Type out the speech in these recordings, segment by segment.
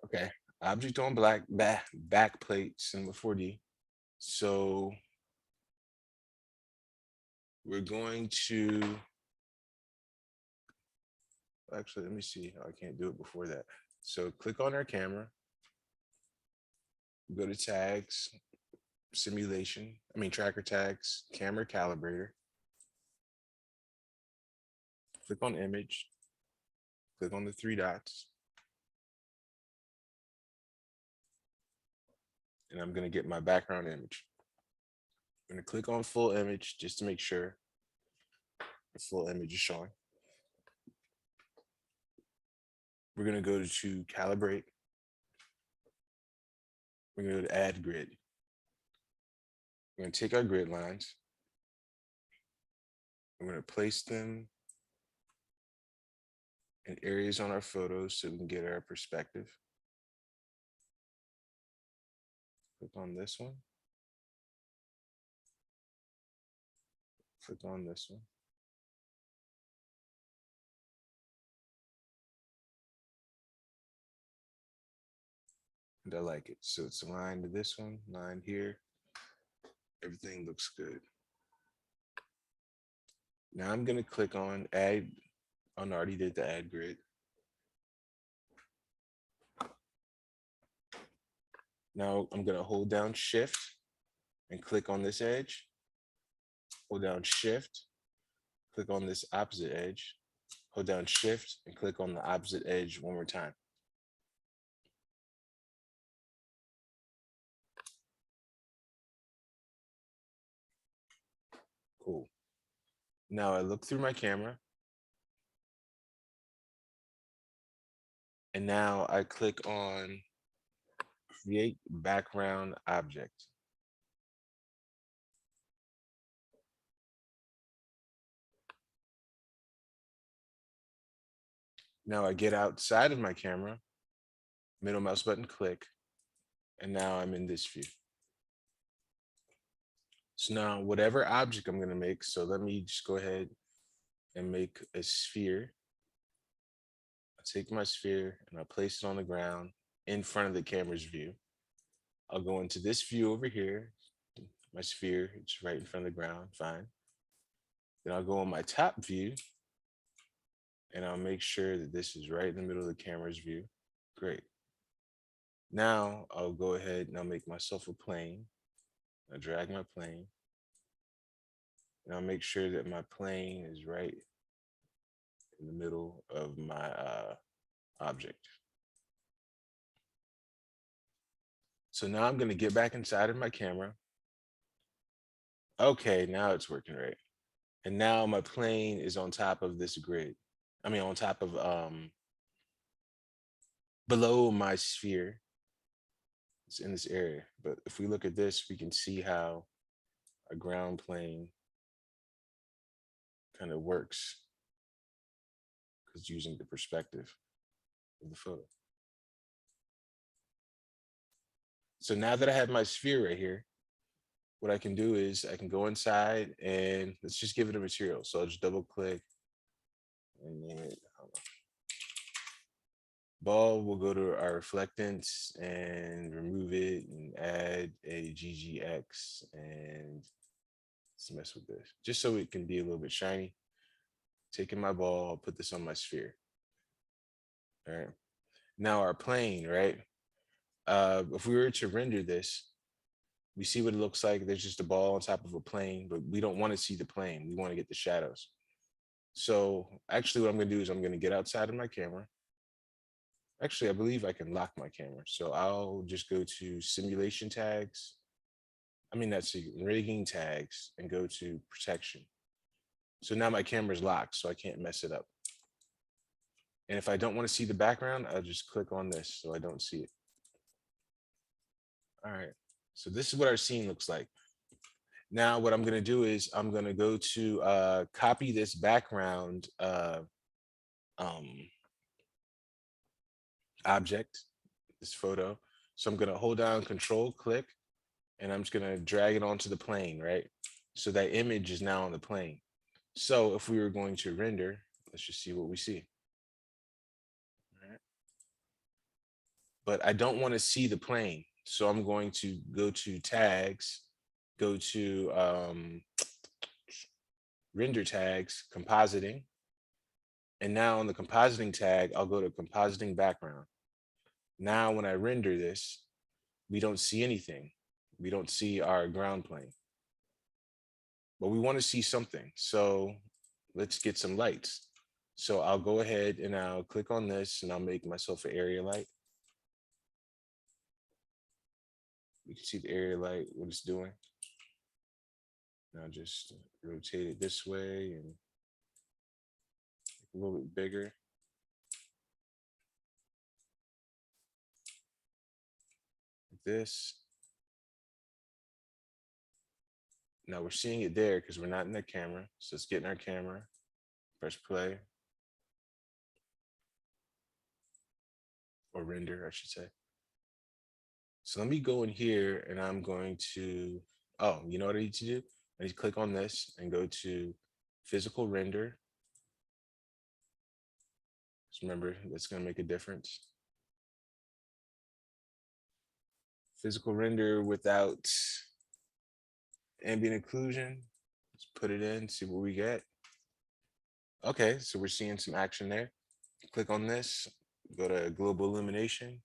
Okay, object on backplate cinema 4D. So we're going to actually let me see. I can't do it before that. So click on our camera, go to tags, simulation. I mean tracker tags, camera calibrator. Click on image. Click on the three dots, and I'm going to get my background image. I'm going to click on full image just to make sure the full image is showing. We're going to go to calibrate. We're going to go to add grid. We're going to take our grid lines. We're going to place them in areas on our photos so we can get our perspective. Click on this one. Click on this one. And I like it. So it's aligned to this one, line here. Everything looks good. Now I'm going to click on add. I already did the add grid. Now I'm going to hold down shift and click on this edge. Hold down shift, click on this opposite edge. Hold down shift and click on the opposite edge one more time. Cool. Now I look through my camera. And now I click on create background object. Now I get outside of my camera, middle mouse button click, and now I'm in this view. So now whatever object I'm going to make, so let me just go ahead and make a sphere. I take my sphere and I place it on the ground in front of the camera's view. I'll go into this view over here. My sphere, it's right in front of the ground, fine. Then I'll go on my top view and I'll make sure that this is right in the middle of the camera's view. Great. Now I'll go ahead and I'll make myself a plane. I'll drag my plane. And I'll make sure that my plane is right in the middle of my object. So now I'm going to get back inside of my camera. Okay, now it's working right. And now my plane is on top of this grid. I mean, on top of below my sphere. It's in this area. But if we look at this, we can see how a ground plane kind of works because using the perspective of the photo. So now that I have my sphere right here, what I can do is I can go inside and let's just give it a material. So I'll just double click and name it. Ball, we'll go to our reflectance and remove it and add a GGX and let's mess with this just so it can be a little bit shiny. Taking my ball, I'll put this on my sphere. All right. Now our plane, right? If we were to render this, we see what it looks like. There's just a ball on top of a plane, but we don't want to see the plane. We want to get the shadows. So actually what I'm going to do is I'm going to get outside of my camera. Actually, I believe I can lock my camera. So I'll just go to simulation tags. I mean, that's rigging tags and go to protection. So now my camera's locked, so I can't mess it up. And if I don't want to see the background, I'll just click on this so I don't see it. All right. So this is what our scene looks like. Now what I'm going to do is I'm going to go to copy this background object, this photo. So I'm going to hold down control click and I'm just going to drag it onto the plane, right? So that image is now on the plane. So if we were going to render, let's just see what we see. All right. but I don't want to see the plane. So I'm going to go to tags, go to render tags, compositing. And now on the compositing tag, I'll go to compositing background. Now, when I render this, we don't see anything. We don't see our ground plane, but we want to see something. So let's get some lights. So I'll go ahead and I'll click on this and I'll make myself an area light. You can see the area light, what it's doing. Now just rotate it this way and a little bit bigger. Like this. Now we're seeing it there because we're not in the camera. So let's get in our camera, press play. Or render, I should say. So let me go in here and I'm going to, oh, you know what I need to do? I need to click on this and go to physical render. Just remember, that's going to make a difference. Physical render without ambient occlusion. Let's put it in, see what we get. Okay, so we're seeing some action there. Click on this, go to global illumination.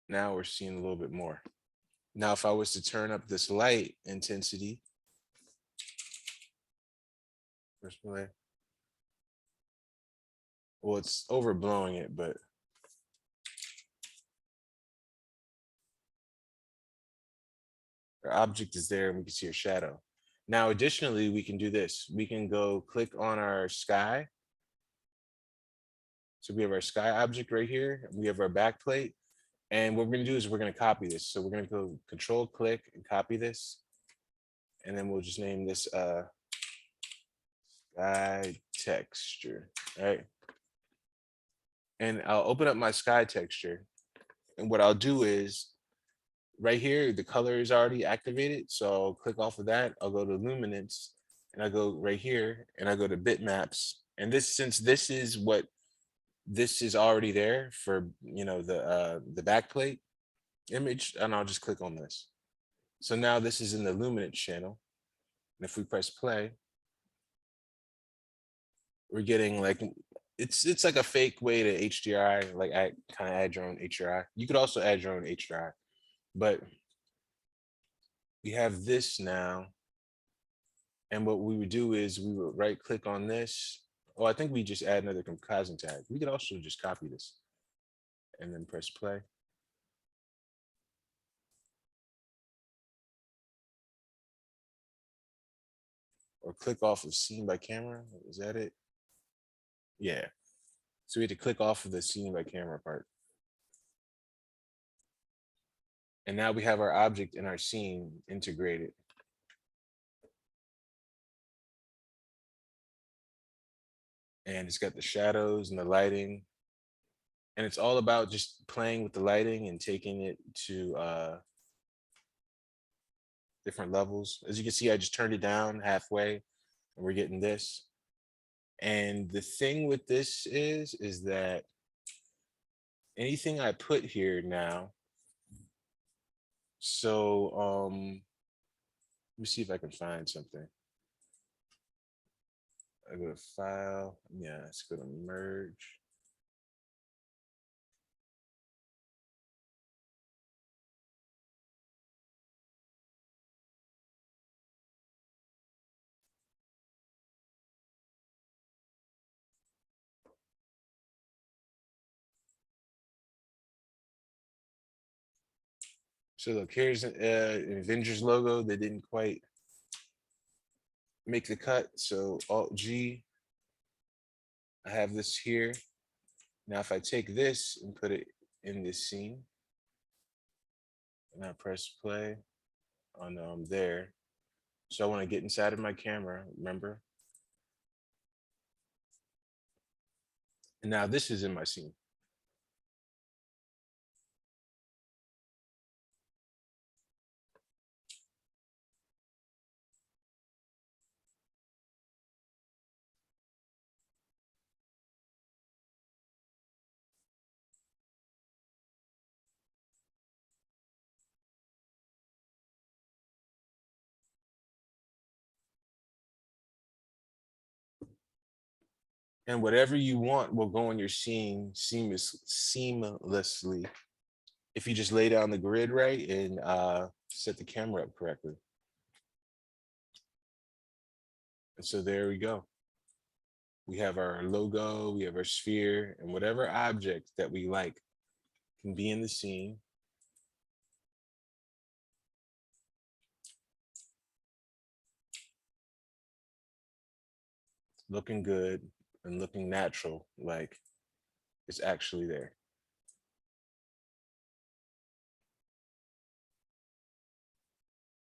Now we're seeing a little bit more. Now, if I was to turn up this light intensity, first play. Well, it's overblowing it, but our object is there and we can see a shadow. Now, additionally, we can do this. We can go click on our sky. So we have our sky object right here. We have our backplate. And what we're going to do is we're going to copy this. So we're going to go control click and copy this. And then we'll just name this sky texture, right? And I'll open up my sky texture. And what I'll do is right here, the color is already activated. So I'll click off of that. I'll go to luminance and I go right here and I go to bitmaps. And this, since this is what this is already there for, you know, the backplate image, and I'll just click on this. So now this is in the luminance channel. And if we press play, we're getting like, it's like a fake way to HDRI, like I kind of add your own HDRI. You could also add your own HDRI, but we have this now. And what we would do is we would right click on this. Oh, I think we just add another compositing tag. We could also just copy this and then press play. Or click off of scene by camera. Is that it? Yeah. So we had to click off of the scene by camera part. And now we have our object and our scene integrated. And it's got the shadows and the lighting. And it's all about just playing with the lighting and taking it to different levels. As you can see, I just turned it down halfway and we're getting this. And the thing with this is that anything I put here now, so let me see if I can find something. I go to file, yeah, let's go to merge. So look, here's an Avengers logo that didn't quite make the cut. So Alt G, I have this here. Now, if I take this and put it in this scene, and I press play on there. So I want to get inside of my camera, remember? And now this is in my scene. And whatever you want will go in your scene seamlessly if you just lay down the grid right and set the camera up correctly. And so there we go. We have our logo, we have our sphere, and whatever object that we like can be in the scene. Looking good and looking natural, like it's actually there.